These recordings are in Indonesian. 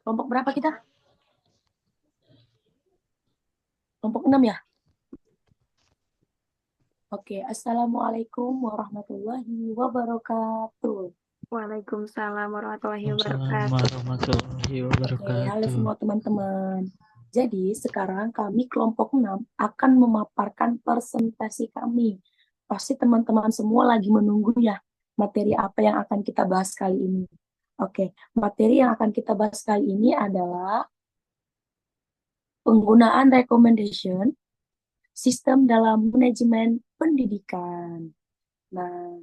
Kelompok berapa kita? Kelompok 6 ya? Oke, Assalamualaikum warahmatullahi wabarakatuh. Waalaikumsalam warahmatullahi Waalaikumsalam wabarakatuh. warahmatullahi Oke, halo wabarakatuh. semua teman-teman. Jadi, sekarang kami kelompok 6 akan memaparkan presentasi kami. Pasti teman-teman semua lagi menunggu ya materi apa yang akan kita bahas kali ini. Oke, materi yang akan kita bahas kali ini adalah penggunaan recommendation sistem dalam manajemen pendidikan. Nah,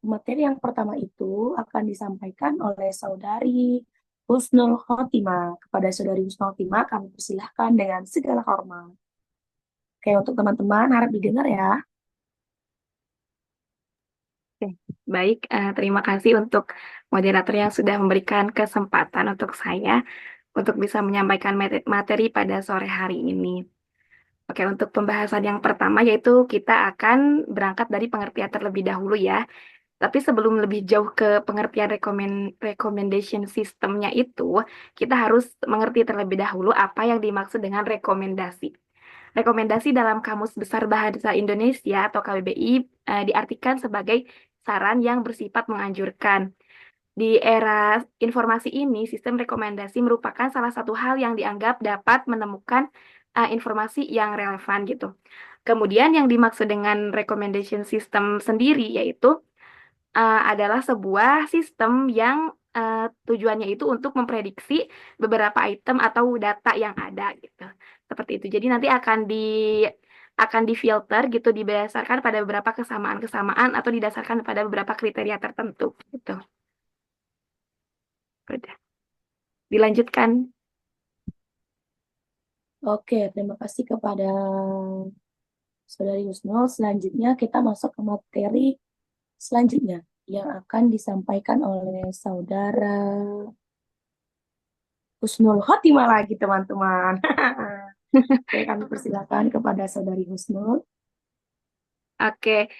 materi yang pertama itu akan disampaikan oleh Saudari Husnul Khotimah. Kepada Saudari Husnul Khotimah, kami persilahkan dengan segala hormat. Oke, untuk teman-teman harap didengar ya. Oke, baik. Terima kasih untuk moderator yang sudah memberikan kesempatan untuk saya untuk bisa menyampaikan materi pada sore hari ini. Oke, untuk pembahasan yang pertama yaitu kita akan berangkat dari pengertian terlebih dahulu ya. Tapi sebelum lebih jauh ke pengertian recommendation sistemnya itu, kita harus mengerti terlebih dahulu apa yang dimaksud dengan rekomendasi. Rekomendasi dalam Kamus Besar Bahasa Indonesia atau KBBI diartikan sebagai saran yang bersifat menganjurkan. Di era informasi ini, sistem rekomendasi merupakan salah satu hal yang dianggap dapat menemukan informasi yang relevan gitu. Kemudian yang dimaksud dengan recommendation system sendiri yaitu adalah sebuah sistem yang tujuannya itu untuk memprediksi beberapa item atau data yang ada gitu. Seperti itu. Jadi nanti akan difilter gitu berdasarkan pada beberapa kesamaan-kesamaan atau didasarkan pada beberapa kriteria tertentu gitu. Udah. Dilanjutkan. Oke, terima kasih kepada Saudari Husnul. Selanjutnya kita masuk ke materi selanjutnya yang akan disampaikan oleh Saudara Husnul Khotimah lagi, teman-teman. Oke, kami persilakan kepada Saudari Husnul. Oke,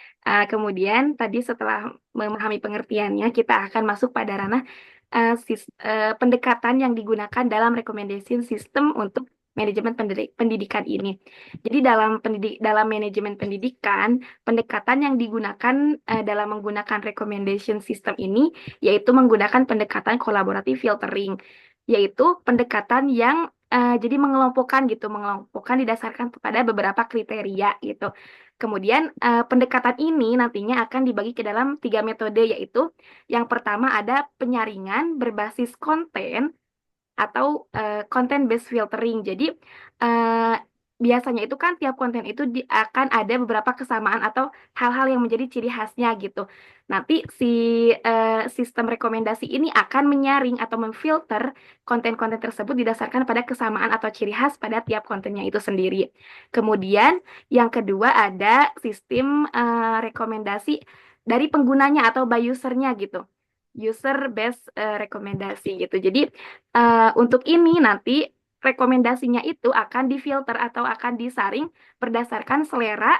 kemudian tadi setelah memahami pengertiannya, kita akan masuk pada ranah pendekatan yang digunakan dalam recommendation system untuk manajemen pendidikan ini. Jadi dalam manajemen pendidikan, pendekatan yang digunakan dalam menggunakan recommendation system ini yaitu menggunakan pendekatan kolaboratif filtering, yaitu pendekatan yang jadi mengelompokkan didasarkan kepada beberapa kriteria gitu. Kemudian pendekatan ini nantinya akan dibagi ke dalam 3 metode, yaitu yang pertama ada penyaringan berbasis konten atau content based filtering. Jadi eh, biasanya itu kan tiap konten itu akan ada beberapa kesamaan atau hal-hal yang menjadi ciri khasnya gitu. Nanti si sistem rekomendasi ini akan menyaring atau memfilter konten-konten tersebut didasarkan pada kesamaan atau ciri khas pada tiap kontennya itu sendiri. Kemudian yang kedua ada sistem rekomendasi dari penggunanya atau by usernya gitu, user based rekomendasi gitu. Jadi untuk ini nanti rekomendasinya itu akan difilter atau akan disaring berdasarkan selera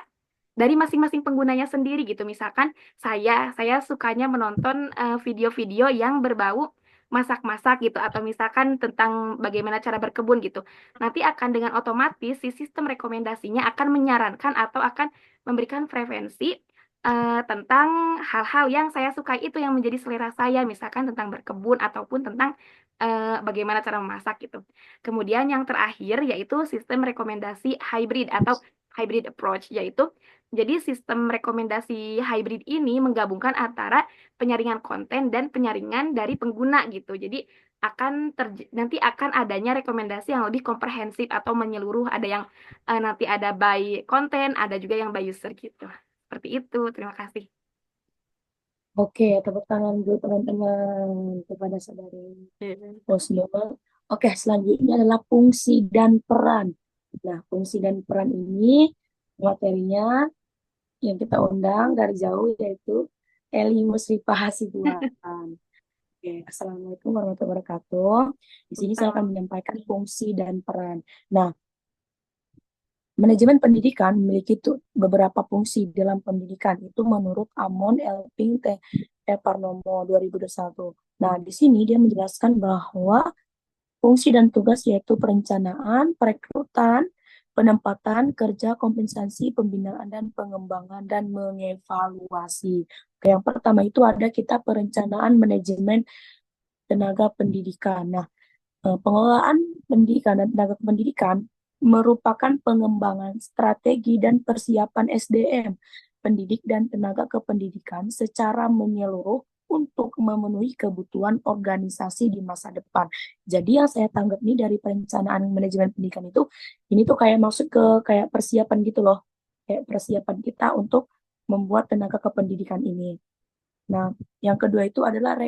dari masing-masing penggunanya sendiri gitu. Misalkan saya sukanya menonton video-video yang berbau masak-masak gitu, atau misalkan tentang bagaimana cara berkebun gitu. Nanti akan dengan otomatis si sistem rekomendasinya akan menyarankan atau akan memberikan preferensi tentang hal-hal yang saya sukai itu yang menjadi selera saya, misalkan tentang berkebun ataupun tentang bagaimana cara memasak gitu. Kemudian yang terakhir yaitu sistem rekomendasi hybrid atau hybrid approach, yaitu jadi sistem rekomendasi hybrid ini menggabungkan antara penyaringan konten dan penyaringan dari pengguna gitu. Jadi nanti akan adanya rekomendasi yang lebih komprehensif atau menyeluruh. Ada yang nanti ada by konten, ada juga yang by user gitu. Seperti itu. Terima kasih. Oke, tepuk tangan dulu teman-teman kepada Saudari Husnul. Oke, selanjutnya adalah fungsi dan peran. Nah, fungsi dan peran ini materinya yang kita undang dari jauh yaitu Eli Musrifah Hasibuan. Oke, Assalamualaikum warahmatullahi wabarakatuh. Di sini saya akan menyampaikan fungsi dan peran. Nah, manajemen pendidikan memiliki beberapa fungsi dalam pendidikan. Itu menurut Amon Elping T. Parnomo 2021. Nah, di sini dia menjelaskan bahwa Fungsi dan tugas yaitu perencanaan, perekrutan, penempatan kerja, kompensasi, pembinaan dan pengembangan dan mengevaluasi. Oke, yang pertama itu ada kita perencanaan manajemen tenaga pendidikan. Nah, pengelolaan pendidikan dan tenaga pendidikan merupakan pengembangan strategi dan persiapan SDM, pendidik dan tenaga kependidikan secara menyeluruh untuk memenuhi kebutuhan organisasi di masa depan. Jadi yang saya tangkap nih dari perencanaan manajemen pendidikan itu, ini tuh kayak masuk ke kayak persiapan gitu loh, kayak persiapan kita untuk membuat tenaga kependidikan ini. Nah, yang kedua itu adalah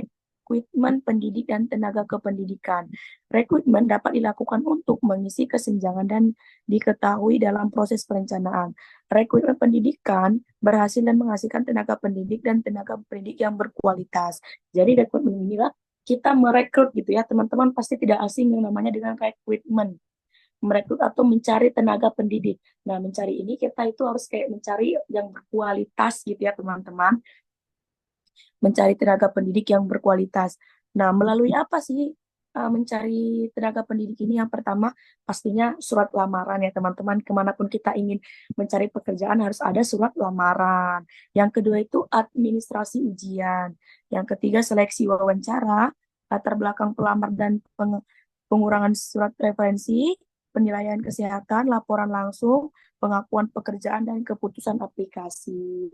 rekrutmen pendidik dan tenaga kependidikan. Rekrutmen dapat dilakukan untuk mengisi kesenjangan dan diketahui dalam proses perencanaan. Rekrutmen pendidikan berhasil dan menghasilkan tenaga pendidik dan tenaga pendidik yang berkualitas. Jadi rekrutmen inilah kita merekrut gitu ya, teman-teman pasti tidak asing yang namanya dengan rekrutmen. Merekrut atau mencari tenaga pendidik. Nah, mencari ini kita itu harus kayak mencari yang berkualitas gitu ya, teman-teman, mencari tenaga pendidik yang berkualitas. Nah, melalui apa sih mencari tenaga pendidik ini? Yang pertama, pastinya surat lamaran ya teman-teman. Kemanapun kita ingin mencari pekerjaan harus ada surat lamaran. Yang kedua itu administrasi ujian. Yang ketiga, seleksi wawancara, latar belakang pelamar dan pengurangan surat referensi, penilaian kesehatan, laporan langsung, pengakuan pekerjaan, dan keputusan aplikasi.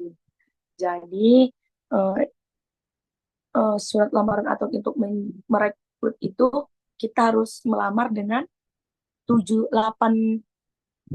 Jadi, eh, surat lamaran atau untuk merekrut itu kita harus melamar dengan 7 8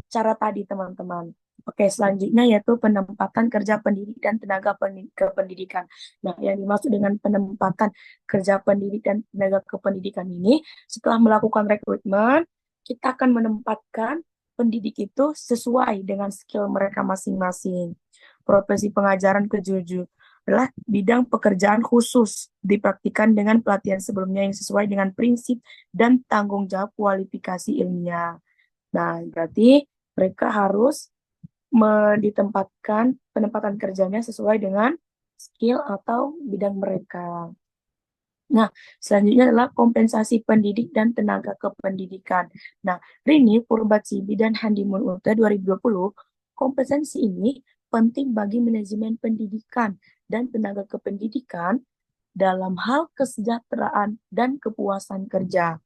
cara tadi teman-teman. Oke, selanjutnya yaitu penempatan kerja pendidik dan tenaga kependidikan. Nah, yang dimaksud dengan penempatan kerja pendidik dan tenaga kependidikan ini, setelah melakukan rekrutmen, kita akan menempatkan pendidik itu sesuai dengan skill mereka masing-masing. Profesi pengajaran kejuju adalah bidang pekerjaan khusus dipraktikkan dengan pelatihan sebelumnya yang sesuai dengan prinsip dan tanggung jawab kualifikasi ilmiah. Nah, berarti mereka harus ditempatkan penempatan kerjanya sesuai dengan skill atau bidang mereka. Nah, selanjutnya adalah kompensasi pendidik dan tenaga kependidikan. Nah, Rini Purbatsibi dan Handimun Uta 2020, kompensasi ini penting bagi manajemen pendidikan dan tenaga kependidikan dalam hal kesejahteraan dan kepuasan kerja.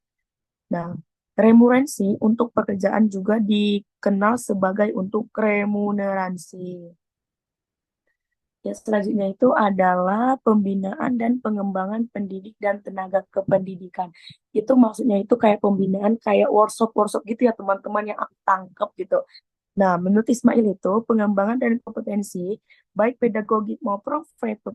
Nah, remunerasi untuk pekerjaan juga dikenal sebagai untuk remunerasi. Ya, selanjutnya itu adalah pembinaan dan pengembangan pendidik dan tenaga kependidikan. Itu maksudnya itu kayak pembinaan, kayak workshop-workshop gitu ya teman-teman yang aku tangkep gitu. Nah, menurut Ismail itu pengembangan dan kompetensi baik pedagogik maupun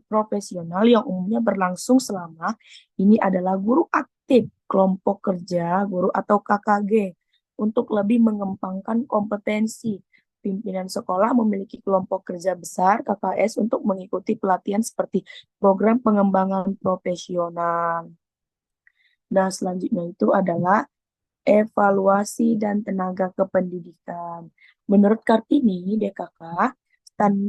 profesional yang umumnya berlangsung selama ini adalah guru aktif, kelompok kerja, guru atau KKG untuk lebih mengembangkan kompetensi. Pimpinan sekolah memiliki kelompok kerja besar KKS untuk mengikuti pelatihan seperti program pengembangan profesional. Nah, selanjutnya itu adalah evaluasi dan tenaga kependidikan. Menurut Kartini, DKK,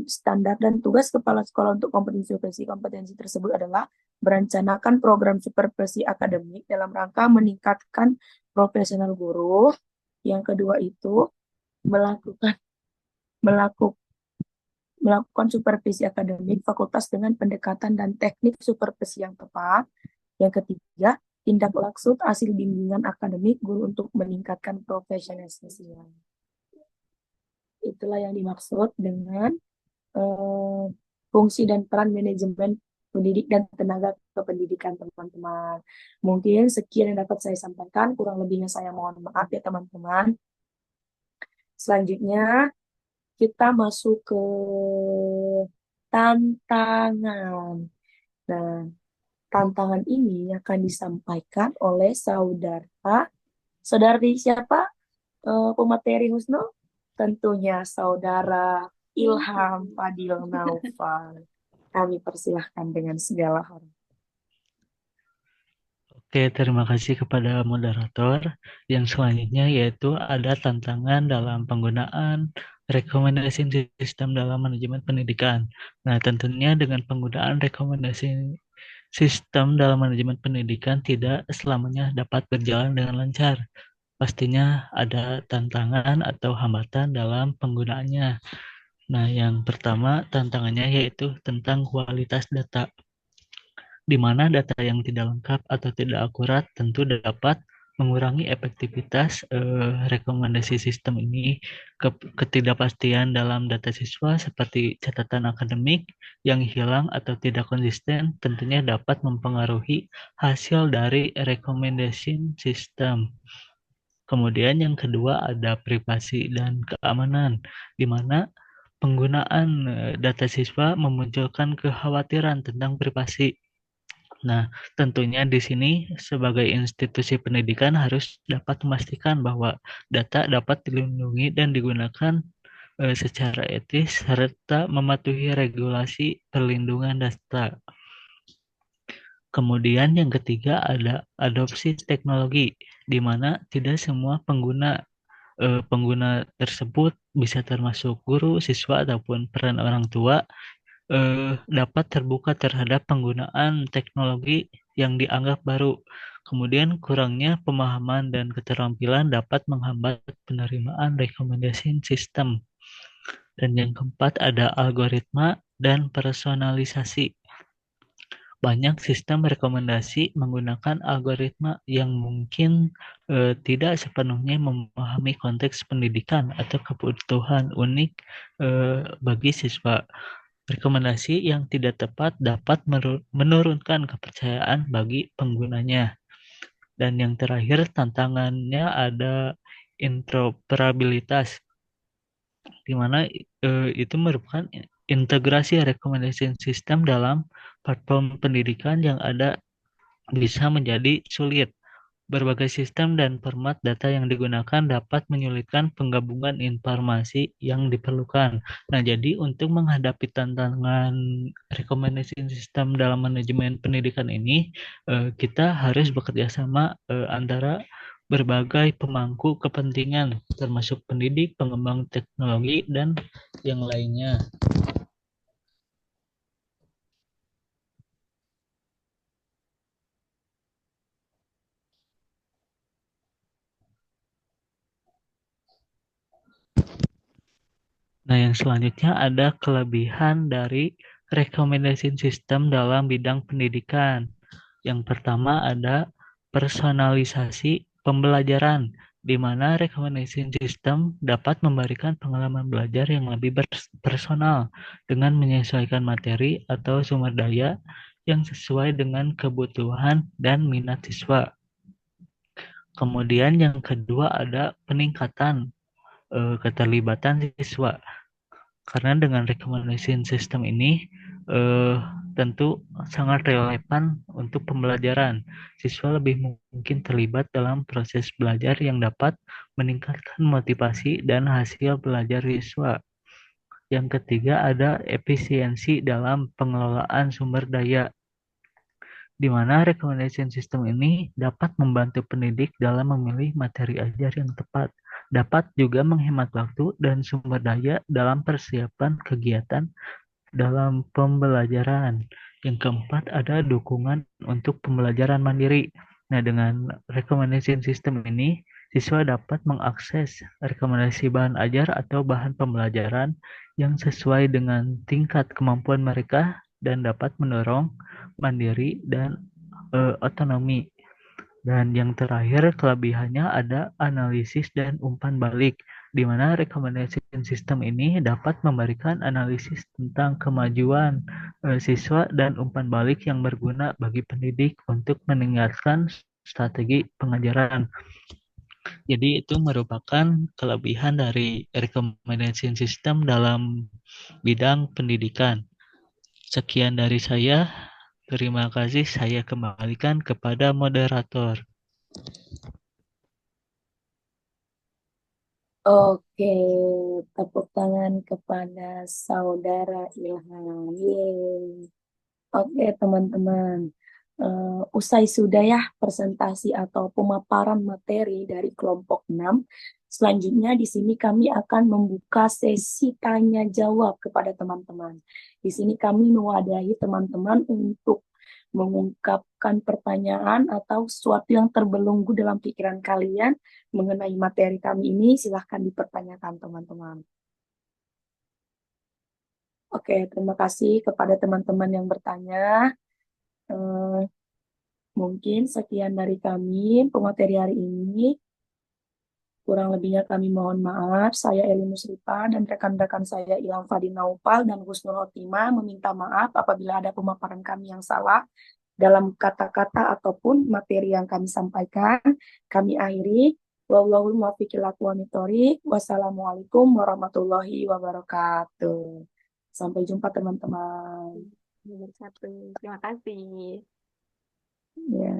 standar dan tugas kepala sekolah untuk kompetensi tersebut adalah merencanakan program supervisi akademik dalam rangka meningkatkan profesional guru. Yang kedua itu melakukan melakukan melakukan supervisi akademik fakultas dengan pendekatan dan teknik supervisi yang tepat. Yang ketiga, tindak laksud hasil bimbingan akademik guru untuk meningkatkan profesionalisasinya. Itulah yang dimaksud dengan uh, fungsi dan peran manajemen pendidik dan tenaga kependidikan teman-teman. Mungkin sekian yang dapat saya sampaikan, kurang lebihnya saya mohon maaf ya teman-teman. Selanjutnya kita masuk ke tantangan. Nah, tantangan ini akan disampaikan oleh saudari siapa? Pemateri Husnu? Tentunya saudara Ilham Fadil Naufal. Kami persilahkan dengan segala hormat. Oke, terima kasih kepada moderator. Yang selanjutnya yaitu ada tantangan dalam penggunaan rekomendasi sistem dalam manajemen pendidikan. Nah, tentunya dengan penggunaan rekomendasi sistem dalam manajemen pendidikan tidak selamanya dapat berjalan dengan lancar. Pastinya ada tantangan atau hambatan dalam penggunaannya. Nah, yang pertama tantangannya yaitu tentang kualitas data, di mana data yang tidak lengkap atau tidak akurat tentu dapat mengurangi efektivitas rekomendasi sistem ini. Ketidakpastian dalam data siswa seperti catatan akademik yang hilang atau tidak konsisten tentunya dapat mempengaruhi hasil dari rekomendasi sistem. Kemudian yang kedua ada privasi dan keamanan, di mana penggunaan data siswa memunculkan kekhawatiran tentang privasi. Nah, tentunya di sini sebagai institusi pendidikan harus dapat memastikan bahwa data dapat dilindungi dan digunakan secara etis serta mematuhi regulasi perlindungan data. Kemudian yang ketiga ada adopsi teknologi, di mana tidak semua pengguna tersebut bisa termasuk guru, siswa, ataupun peran orang tua dapat terbuka terhadap penggunaan teknologi yang dianggap baru. Kemudian kurangnya pemahaman dan keterampilan dapat menghambat penerimaan rekomendasi sistem. Dan yang keempat ada algoritma dan personalisasi. Banyak sistem rekomendasi menggunakan algoritma yang mungkin tidak sepenuhnya memahami konteks pendidikan atau kebutuhan unik bagi siswa. Rekomendasi yang tidak tepat dapat menurunkan kepercayaan bagi penggunanya. Dan yang terakhir tantangannya ada interoperabilitas, di mana itu merupakan integrasi rekomendasi sistem dalam platform pendidikan yang ada bisa menjadi sulit. Berbagai sistem dan format data yang digunakan dapat menyulitkan penggabungan informasi yang diperlukan. Nah, jadi untuk menghadapi tantangan rekomendasi sistem dalam manajemen pendidikan ini, kita harus bekerja sama antara berbagai pemangku kepentingan, termasuk pendidik, pengembang teknologi, dan yang lainnya. Nah, yang selanjutnya ada kelebihan dari rekomendasi sistem dalam bidang pendidikan. Yang pertama ada personalisasi pembelajaran, di mana rekomendasi sistem dapat memberikan pengalaman belajar yang lebih personal dengan menyesuaikan materi atau sumber daya yang sesuai dengan kebutuhan dan minat siswa. Kemudian yang kedua ada peningkatan keterlibatan siswa. Karena dengan rekomendasi sistem ini tentu sangat relevan untuk pembelajaran. Siswa lebih mungkin terlibat dalam proses belajar yang dapat meningkatkan motivasi dan hasil belajar siswa. Yang ketiga ada efisiensi dalam pengelolaan sumber daya, di mana rekomendasi sistem ini dapat membantu pendidik dalam memilih materi ajar yang tepat, dapat juga menghemat waktu dan sumber daya dalam persiapan kegiatan dalam pembelajaran. Yang keempat ada dukungan untuk pembelajaran mandiri. Nah, dengan rekomendasi sistem ini, siswa dapat mengakses rekomendasi bahan ajar atau bahan pembelajaran yang sesuai dengan tingkat kemampuan mereka dan dapat mendorong mandiri dan otonomi. Dan yang terakhir kelebihannya ada analisis dan umpan balik, di mana rekomendasi sistem ini dapat memberikan analisis tentang kemajuan siswa dan umpan balik yang berguna bagi pendidik untuk meningkatkan strategi pengajaran. Jadi itu merupakan kelebihan dari rekomendasi sistem dalam bidang pendidikan. Sekian dari saya. Terima kasih, saya kembalikan kepada moderator. Oke, tepuk tangan kepada saudara Ilham. Yeay. Oke, teman-teman. Usai sudah ya presentasi atau pemaparan materi dari kelompok 6. Selanjutnya di sini kami akan membuka sesi tanya jawab kepada teman-teman. Di sini kami mewadahi teman-teman untuk mengungkapkan pertanyaan atau sesuatu yang terbelenggu dalam pikiran kalian mengenai materi kami ini, silahkan dipertanyakan teman-teman. Oke, terima kasih kepada teman-teman yang bertanya. Eh, Mungkin sekian dari kami pemateri hari ini. Kurang lebihnya kami mohon maaf. Saya Eli Musrifa dan rekan-rekan saya Ilham Fadil Naupal dan Husnul Khotimah meminta maaf apabila ada pemaparan kami yang salah dalam kata-kata ataupun materi yang kami sampaikan. Kami akhiri. Wallahul muwaffiq ila aqwamit thoriq. Wassalamualaikum warahmatullahi wabarakatuh. Sampai jumpa teman-teman. Nomor satu. Terima kasih. Ya.